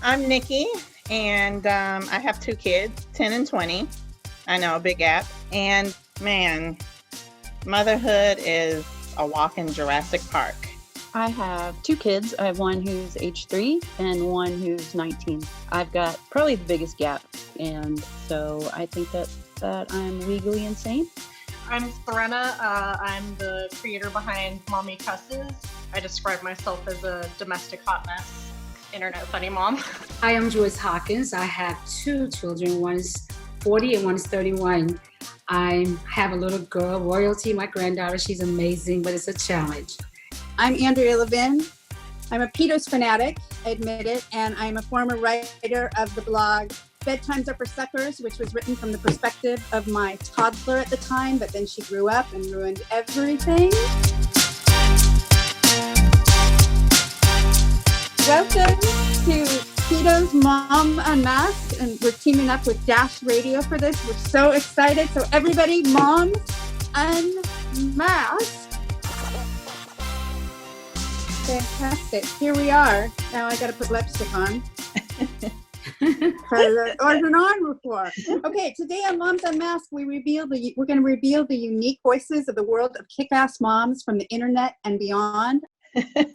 I'm Nikki, and I have two kids, 10 and 20. I know, a big gap. And man, motherhood is a walk in Jurassic Park. I have two kids. I have one who's age 3 and one who's 19. I've got probably the biggest gap, and so I think that I'm legally insane. I'm Serena. I'm the creator behind Mommy Cusses. I describe myself as a domestic hot mess, internet funny mom. Hi, I'm Joyce Hawkins. I have two children. One is 40 and one is 31. I have a little girl, Royalty, my granddaughter. She's amazing, but it's a challenge. I'm Andrea Levin. I'm a PeaTos fanatic, I admit it, and I'm a former writer of the blog Bedtimes Are for Suckers, which was written from the perspective of my toddler at the time, but then she grew up and ruined everything. Welcome to PeaTos Mom Unmasked, and we're teaming up with Dash Radio for this. We're so excited. So everybody, Moms Unmasked. Fantastic. Here we are. Now I got to put lipstick on. Because it wasn't on before. Okay, today on Moms Unmasked, we're going to reveal the unique voices of the world of kick-ass moms from the internet and beyond.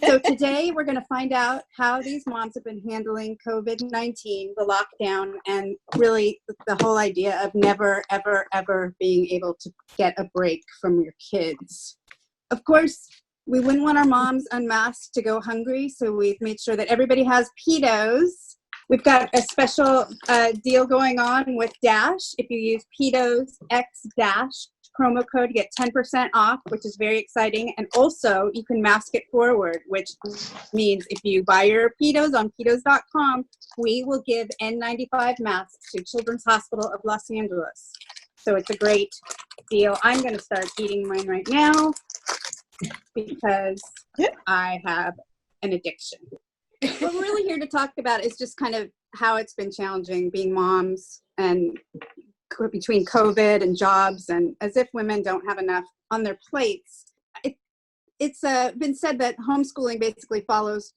So today we're going to find out how these moms have been handling COVID-19, the lockdown, and really the whole idea of never, ever, ever being able to get a break from your kids. Of course, we wouldn't want our moms unmasked to go hungry, so we've made sure that everybody has PeaTos. We've got a special deal going on with Dash. If you use PeaTos X Dash promo code, you get 10% off, which is very exciting. And also, you can mask it forward, which means if you buy your PeaTos on PeaTos.com, we will give N95 masks to Children's Hospital of Los Angeles. So it's a great deal. I'm going to start eating mine right now because I have an addiction. What we're really here to talk about is just kind of how it's been challenging being moms and between COVID and jobs, and as if women don't have enough on their plates. It's been said that homeschooling basically falls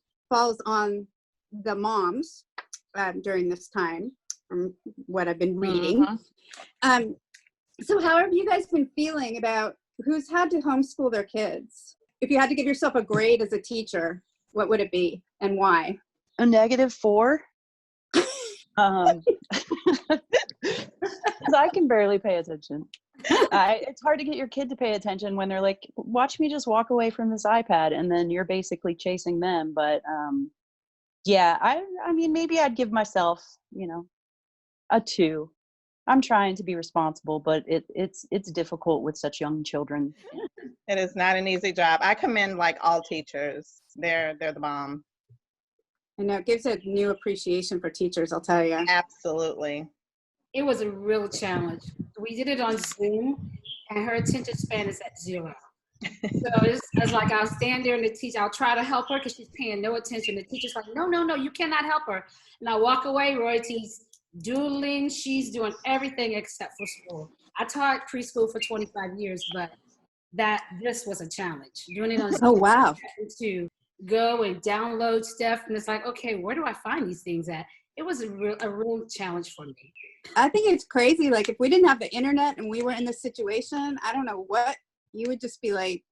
on the moms during this time, from what I've been reading. So how have you guys been feeling about who's had to homeschool their kids? If you had to give yourself a grade as a teacher, what would it be and why? A -4. Because I can barely pay attention. It's hard to get your kid to pay attention when they're like, watch me just walk away from this iPad, and then you're basically chasing them. But yeah, I mean, maybe I'd give myself, a 2. I'm trying to be responsible, but it's difficult with such young children. It is not an easy job. I commend all teachers. They're the bomb. I know, it gives a new appreciation for teachers, I'll tell you. Absolutely. It was a real challenge. We did it on Zoom, and her attention span is at 0. So it's like I'll stand there and the teacher, I'll try to help her because she's paying no attention. The teacher's like, no, you cannot help her. And I walk away, Royalty's doodling, she's doing everything except for school. I taught preschool for 25 years, but this was a challenge. Doing it on Zoom. Oh, wow. To go and download stuff, and it's like, okay, where do I find these things at? It was a real challenge for me. I think it's crazy. If we didn't have the internet and we were in this situation, I don't know what you would just be like.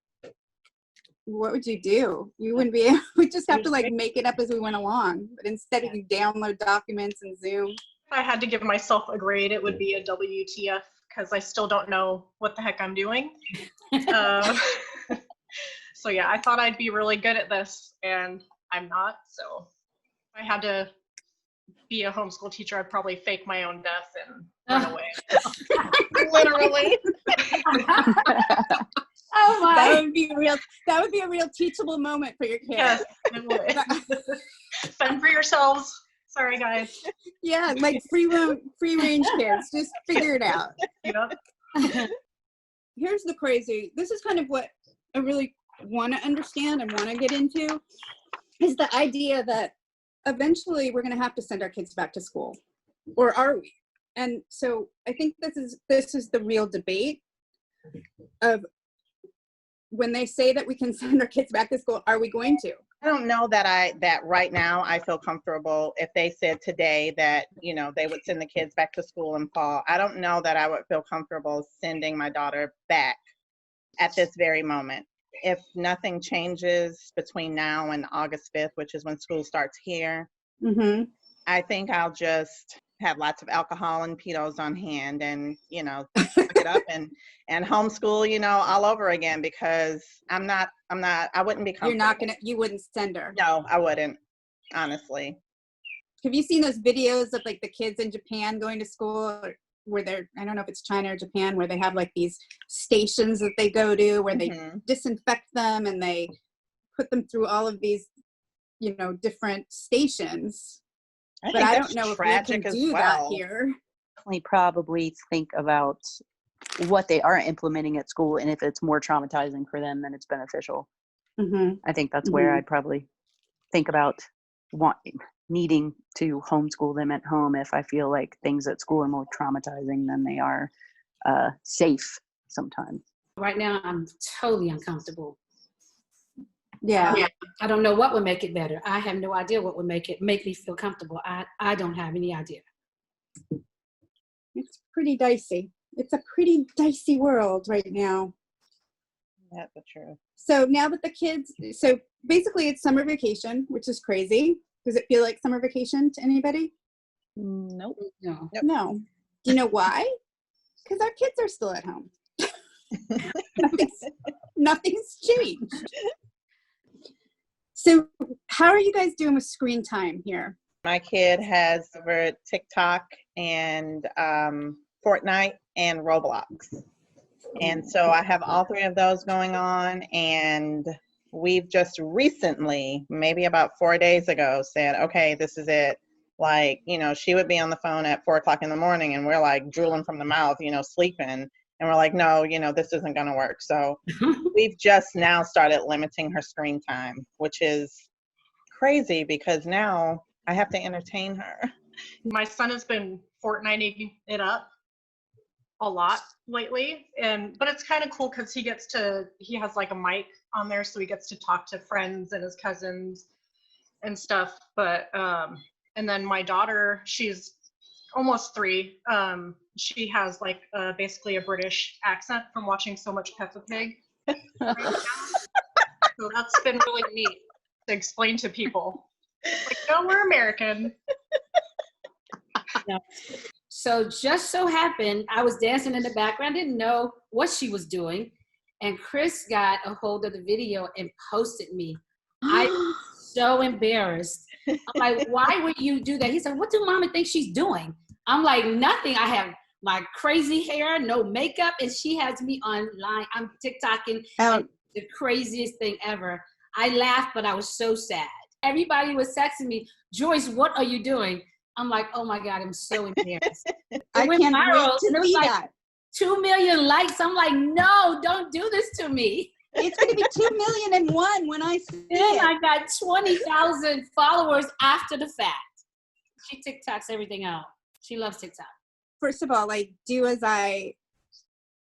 What would you do? You wouldn't be. We just have to make it up as we went along. But instead, you download documents and Zoom. If I had to give myself a grade, it would be a WTF, because I still don't know what the heck I'm doing. So yeah, I thought I'd be really good at this, and I'm not. So if I had to be a homeschool teacher, I'd probably fake my own death and run away. Literally. Oh my! That would be a real teachable moment for your kids. Yes, it would. Fend for yourselves. Sorry, guys. Yeah, free range kids. Just figure it out. Yep. Here's the crazy. This is kind of what I really want to understand and want to get into, is the idea that eventually we're going to have to send our kids back to school, or are we? And so I think this is the real debate of when they say that we can send our kids back to school, are we going to? I don't know that right now I feel comfortable if they said today that, they would send the kids back to school in fall. I don't know that I would feel comfortable sending my daughter back at this very moment. If nothing changes between now and August 5th, which is when school starts here, Mm-hmm. I think I'll just have lots of alcohol and PeaTos on hand and, suck it up and homeschool, all over again, because I wouldn't be comfortable. You wouldn't send her. No, I wouldn't, honestly. Have you seen those videos of like the kids in Japan going to school where I don't know if it's China or Japan, where they have like these stations that they go to where they disinfect them and they put them through all of these, different stations. But I don't know if we can do that here. Probably think about what they are implementing at school, and if it's more traumatizing for them than it's beneficial. Mm-hmm. I think that's where I'd probably think about needing to homeschool them at home if I feel like things at school are more traumatizing than they are safe sometimes. Right now, I'm totally uncomfortable. Yeah. I don't know what would make it better. I have no idea what would make me feel comfortable. I don't have any idea. It's pretty dicey. It's a pretty dicey world right now. That's the truth. So now that so basically it's summer vacation, which is crazy. Does it feel like summer vacation to anybody? Nope. No. No. Do you know why? Because our kids are still at home. Nothing's changed. So how are you guys doing with screen time here? My kid has over TikTok and Fortnite and Roblox. And so I have all three of those going on, and we've just recently, maybe about 4 days ago, said, okay, this is it. Like, she would be on the phone at 4:00 in the morning and we're like drooling from the mouth, sleeping. And we're like, no, this isn't going to work. So we've just now started limiting her screen time, which is crazy because now I have to entertain her. My son has been Fortniting it up a lot lately, but it's kind of cool because he has like a mic on there, so he gets to talk to friends and his cousins and stuff. But and then my daughter, she's almost 3. She has like basically a British accent from watching so much Peppa Pig right now. So that's been really neat to explain to people. Like, no, we're American. No. So just so happened, I was dancing in the background, didn't know what she was doing. And Chris got a hold of the video and posted me. I was so embarrassed. I'm like, why would you do that? He said, what do Mama think she's doing? I'm like, nothing. I have my crazy hair, no makeup, and she has me online. I'm TikToking, and the craziest thing ever. I laughed, but I was so sad. Everybody was texting me, Joyce, what are you doing? I'm like, oh my God, I'm so embarrassed. I went can't viral, wait to and it was see like that. 2 million likes. I'm like, no, don't do this to me. It's going to be 2,000,001 when I see Then it. I got 20,000 followers after the fact. She TikToks everything out. She loves TikTok. First of all, like, do as I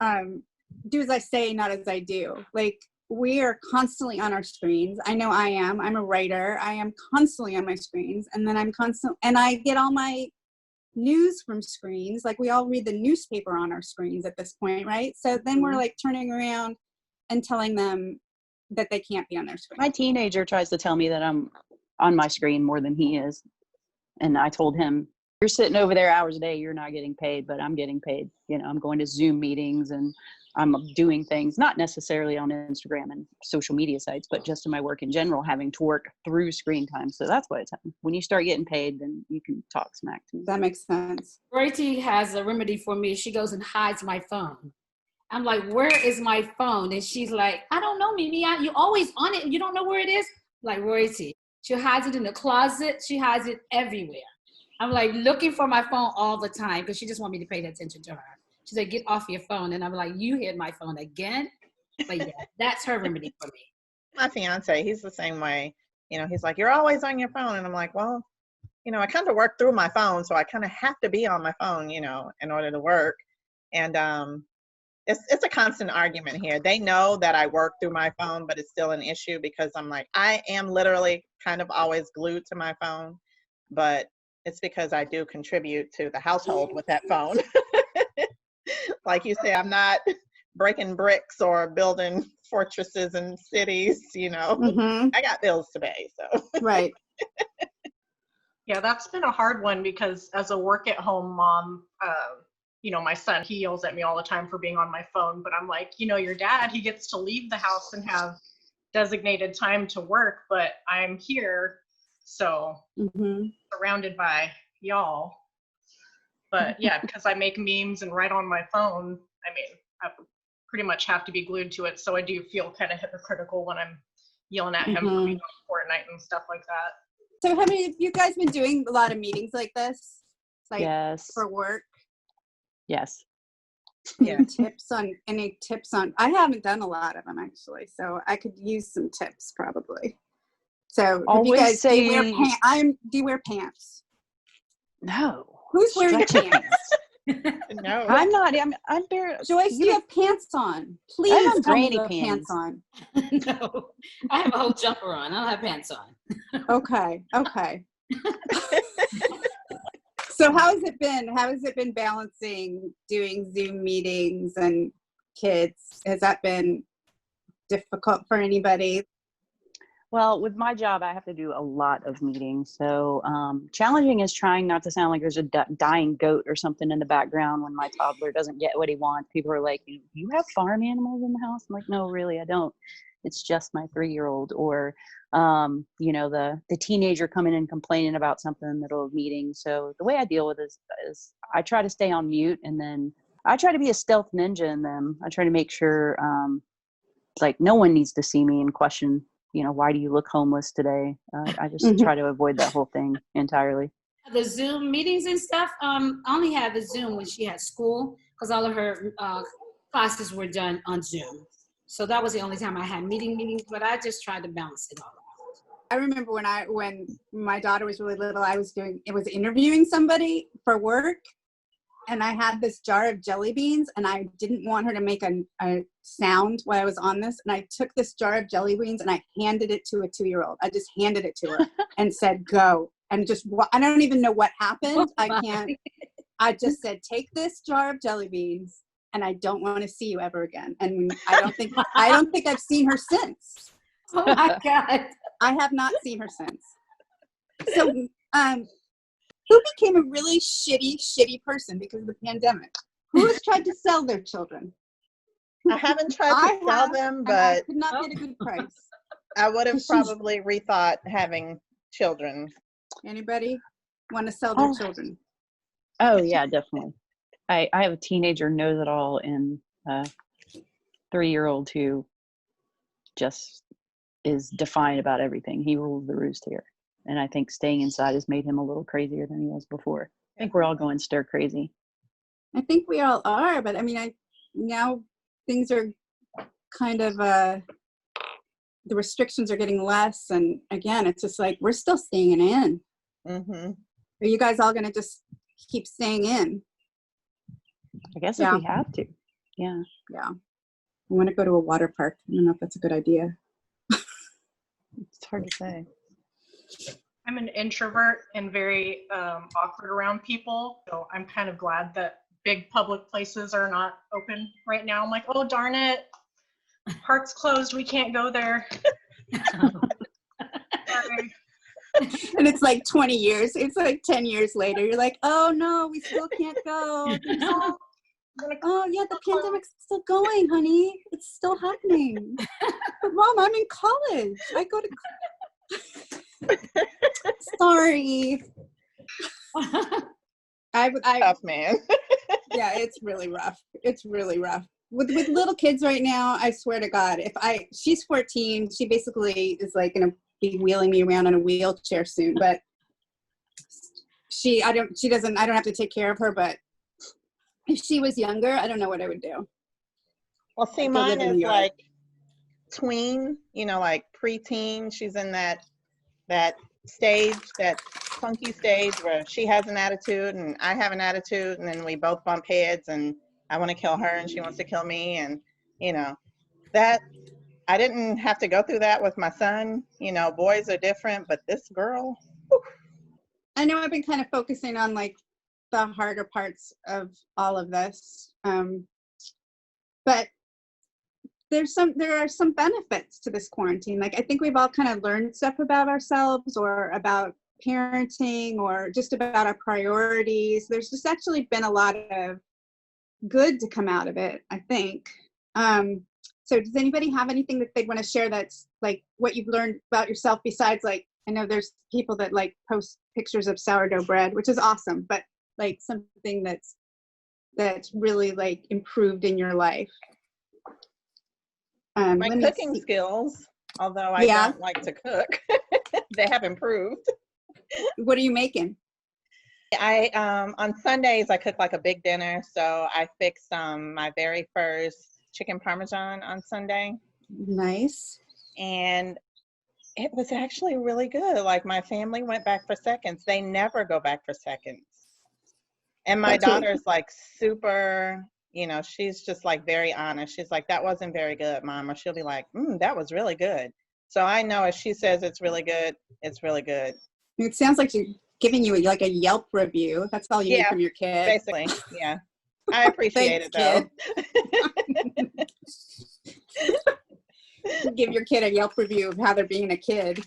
say, not as I do. Like, we are constantly on our screens. I know I am. I'm a writer. I am constantly on my screens, and then and I get all my news from screens. Like, we all read the newspaper on our screens at this point, right? So then we're like turning around and telling them that they can't be on their screen. My teenager tries to tell me that I'm on my screen more than he is. And I told him, you're sitting over there hours a day, you're not getting paid, but I'm getting paid. I'm going to Zoom meetings and I'm doing things, not necessarily on Instagram and social media sites, but just in my work in general, having to work through screen time. So that's what it's happening. When you start getting paid, then you can talk smack to me. That makes sense. Rachel has a remedy for me. She goes and hides my phone. I'm like, where is my phone? And she's like, I don't know, Mimi. You always on it and you don't know where it is? I'm like, Royalty. She hides it in the closet. She hides it everywhere. I'm like looking for my phone all the time because she just wants me to pay attention to her. She said, get off your phone. And I'm like, you hid my phone again? But yeah, that's her remedy for me. My fiance, he's the same way. He's like, you're always on your phone. And I'm like, well, I kind of work through my phone. So I kind of have to be on my phone, in order to work. And it's a constant argument here. They know that I work through my phone, but it's still an issue because I'm like, I am literally kind of always glued to my phone, but it's because I do contribute to the household with that phone. Like you say, I'm not breaking bricks or building fortresses and cities, Mm-hmm. I got bills to pay, so. Right. Yeah, that's been a hard one because as a work at home mom, my son, he yells at me all the time for being on my phone, but I'm like, your dad, he gets to leave the house and have designated time to work, but I'm here, so Mm-hmm. surrounded by y'all. But yeah, because I make memes and write on my phone, I pretty much have to be glued to it, so I do feel kind of hypocritical when I'm yelling at him for being on Fortnite and stuff like that. So have you guys been doing a lot of meetings like this? Like Yes. for work? Yes. Yeah. Any tips on, I haven't done a lot of them actually, so I could use some tips probably. So if you guys, do you wear pants? No. Who's wearing Stretchy pants? No. I'm not. I'm bare. Joyce, do you have pants on? Please I have tell me granny you have pants panties. on. No, I have a whole jumper on. I don't have pants on. Okay. So how has it been? How has it been balancing doing Zoom meetings and kids? Has that been difficult for anybody? Well, with my job, I have to do a lot of meetings. So challenging is trying not to sound like there's a dying goat or something in the background when my toddler doesn't get what he wants. People are like, you have farm animals in the house? I'm like, no, really, I don't. It's just my 3-year-old. Or, the teenager coming in complaining about something in the middle of meeting. So the way I deal with it is I try to stay on mute, and then I try to be a stealth ninja in them. I try to make sure no one needs to see me and question, why do you look homeless today? I just try to avoid that whole thing entirely. The Zoom meetings and stuff, I only had the Zoom when she had school because all of her classes were done on Zoom. So that was the only time I had meetings, but I just tried to balance it all out. I remember when my daughter was really little, I was interviewing somebody for work, and I had this jar of jelly beans, and I didn't want her to make a sound while I was on this, and I took this jar of jelly beans and I handed it to a 2-year-old. I just handed it to her and said, go. And I don't even know what happened. I just said, take this jar of jelly beans, and I don't want to see you ever again. And I don't think I've seen her since. Oh my God. I have not seen her since. So, who became a really shitty person because of the pandemic? Who has tried to sell their children? I haven't tried to sell them, but I could not get a good price. I would have probably rethought having children. Anybody want to sell their children? Oh yeah, definitely. I have a teenager knows it all, and a 3-year-old who just is defiant about everything. He rules the roost here. And I think staying inside has made him a little crazier than he was before. I think we're all going stir crazy. I think we all are, but I mean, now things are kind of, the restrictions are getting less. And again, it's just like, we're still staying in. Mm-hmm. Are you guys all going to just keep staying in? I guess if we have to. Yeah. Yeah. I want to go to a water park. I don't know if that's a good idea. It's hard to say. I'm an introvert and very awkward around people, so I'm kind of glad that big public places are not open right now. I'm like, oh darn it, park's closed, we can't go there. Sorry. And it's like 20 years. It's like 10 years later. You're like, oh no, we still can't go. Oh yeah, the pandemic's still going, honey. It's still happening. But Mom, I'm in college. I go to Sorry. Tough, man. Yeah, it's really rough. It's really rough. With little kids right now, I swear to God, she's 14, she basically is like gonna be wheeling me around in a wheelchair soon, but I don't have to take care of her, but if she was younger, I don't know what I would do. Well, see, mine is like tween, like preteen. She's in that stage, that funky stage where she has an attitude and I have an attitude, and then we both bump heads, and I want to kill her and she wants to kill me. And, that I didn't have to go through that with my son. Boys are different, but this girl. Whew. I know I've been kind of focusing on like the harder parts of all of this. But there are some benefits to this quarantine. Like I think we've all kind of learned stuff about ourselves or about parenting or just about our priorities. There's just actually been a lot of good to come out of it, I think. So does anybody have anything that they'd want to share that's like what you've learned about yourself besides like, I know there's people that like post pictures of sourdough bread, which is awesome, but like something that's really like improved in your life? My cooking skills, although I don't like to cook, they have improved. What are you making? I on Sundays I cook like a big dinner, so I fixed my very first chicken parmesan on Sunday. Nice. And it was actually really good. Like my family went back for seconds. They never go back for seconds. And my daughter's like super, she's just like very honest. She's like, that wasn't very good, Mom. Or she'll be like, that was really good. So I know if she says it's really good, it's really good. It sounds like she's giving you like a Yelp review. That's all you need from your kid. Basically, yeah. I appreciate it though. Give your kid a Yelp review of how they're being a kid.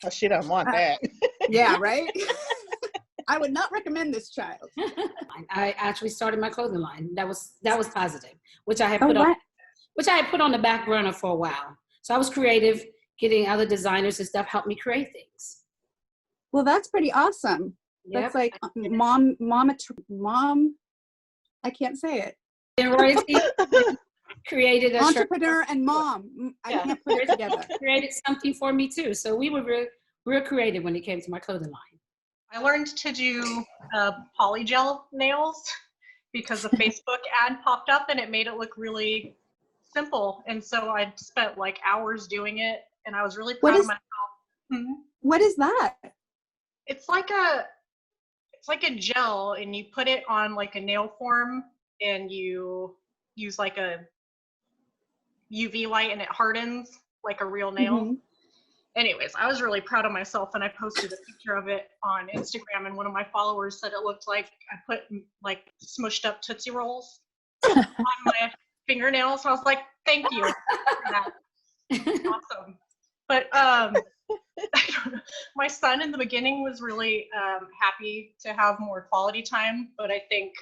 Well, she doesn't want that. Yeah, right? I would not recommend this child. I actually started my clothing line. That was positive, which I had put on the back burner for a while. So I was creative, getting other designers and stuff help me create things. Well, that's pretty awesome. Yep. That's like mom, I can't say it. Created a entrepreneur and mom. I can't put it together. Created something for me too. So we were real creative when it came to my clothing line. I learned to do polygel nails because a Facebook ad popped up and it made it look really simple. And so I spent like hours doing it, and I was really proud of myself. What is that? It's like a gel, and you put it on like a nail form, and you use like a UV light, and it hardens like a real nail. Mm-hmm. Anyways, I was really proud of myself, and I posted a picture of it on Instagram, and one of my followers said it looked like I put like smushed up Tootsie Rolls on my fingernails. I was like, thank you for that. Awesome. But my son in the beginning was really happy to have more quality time, but I think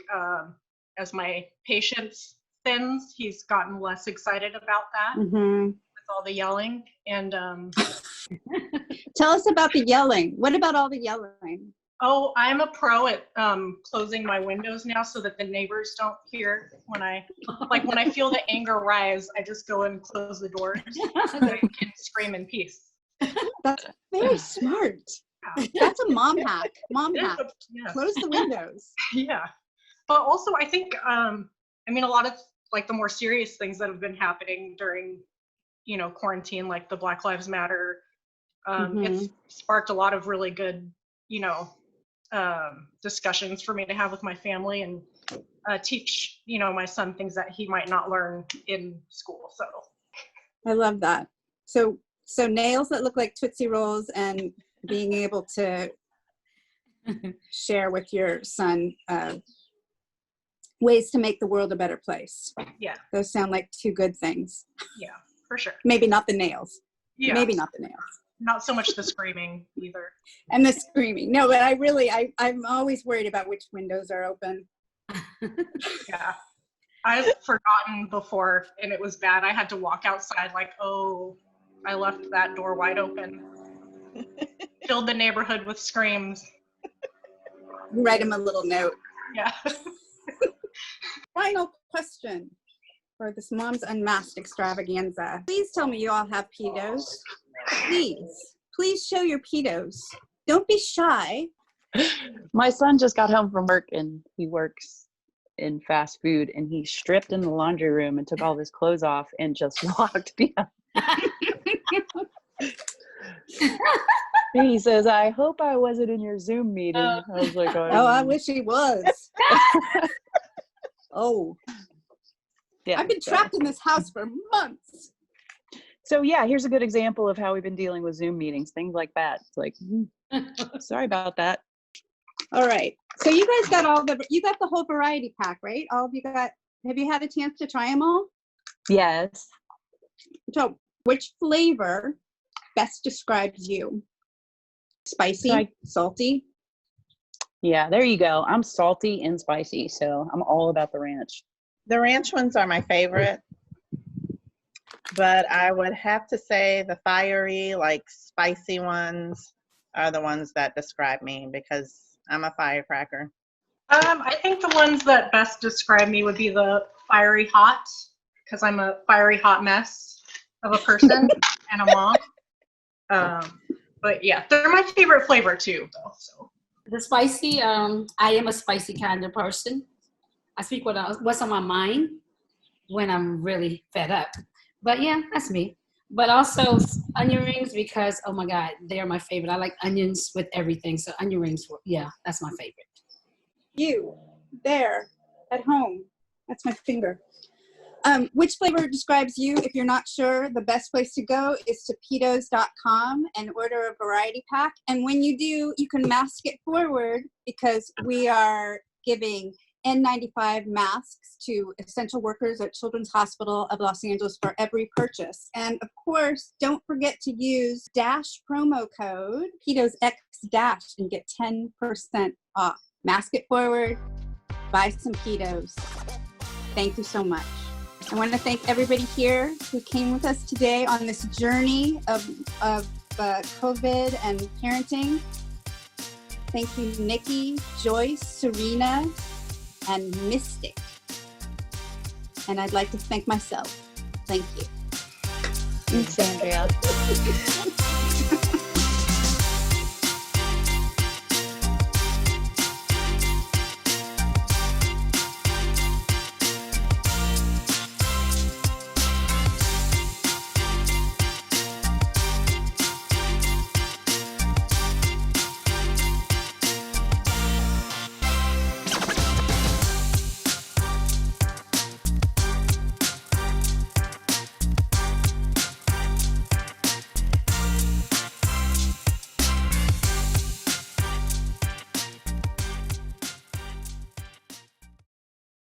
as my patience thins, he's gotten less excited about that with all the yelling. And tell us about the yelling. What about all the yelling? Oh, I'm a pro at closing my windows now so that the neighbors don't hear when I feel the anger rise. I just go and close the doors so they can scream in peace. That's very smart. That's a mom hack. Yes. Close the windows. Yeah, but also I think a lot of like the more serious things that have been happening during quarantine, like the Black Lives Matter. It's sparked a lot of really good discussions for me to have with my family and teach my son things that he might not learn in school. So I love that. So nails that look like Tootsie Rolls and being able to share with your son ways to make the world a better place. Yeah. Those sound like two good things. Yeah, for sure. Maybe not the nails. Yeah. Maybe not the nails. Not so much the screaming either. And the screaming. No, but I'm always worried about which windows are open. Yeah. I've forgotten before and it was bad. I had to walk outside like, oh, I left that door wide open. Filled the neighborhood with screams. Write him a little note. Yeah. Final question for this Mom's Unmasked extravaganza. Please tell me you all have PeaTos. Please show your PeaTos. Don't be shy. My son just got home from work and he works in fast food, and he stripped in the laundry room and took all of his clothes off and just walked behind. He says, I hope I wasn't in your Zoom meeting. I was like, I wish he was. Oh, Yeah. I've been trapped in this house for months. So yeah, here's a good example of how we've been dealing with Zoom meetings, things like that. It's like, sorry about that. All right. So you guys got you got the whole variety pack, right? All of you got, have you had a chance to try them all? Yes. So which flavor best describes you? Spicy, So salty? Yeah, there you go. I'm salty and spicy, so I'm all about the ranch. The ranch ones are my favorite, but I would have to say the fiery, like spicy ones are the ones that describe me because I'm a firecracker. I think the ones that best describe me would be the fiery hot, because I'm a fiery hot mess of a person and a mom. But yeah, they're my favorite flavor too, though. So The spicy, I am a spicy kind of person. I speak what's on my mind when I'm really fed up. But yeah, that's me. But also onion rings because, oh my God, they are my favorite. I like onions with everything. So onion rings, yeah, that's my favorite. You, there, at home. That's my finger. Which flavor describes you? If you're not sure, the best place to go is to PeaTos.com and order a variety pack. And when you do, you can mask it forward because we are giving N95 masks to essential workers at Children's Hospital of Los Angeles for every purchase. And of course, don't forget to use dash promo code PeaTosX dash and get 10% off. Mask it forward, buy some PeaTos. Thank you so much. I want to thank everybody here who came with us today on this journey of COVID and parenting. Thank you, Nikki, Joyce, Serena, and Mystic. And I'd like to thank myself. Thank you. Thanks, Andrea.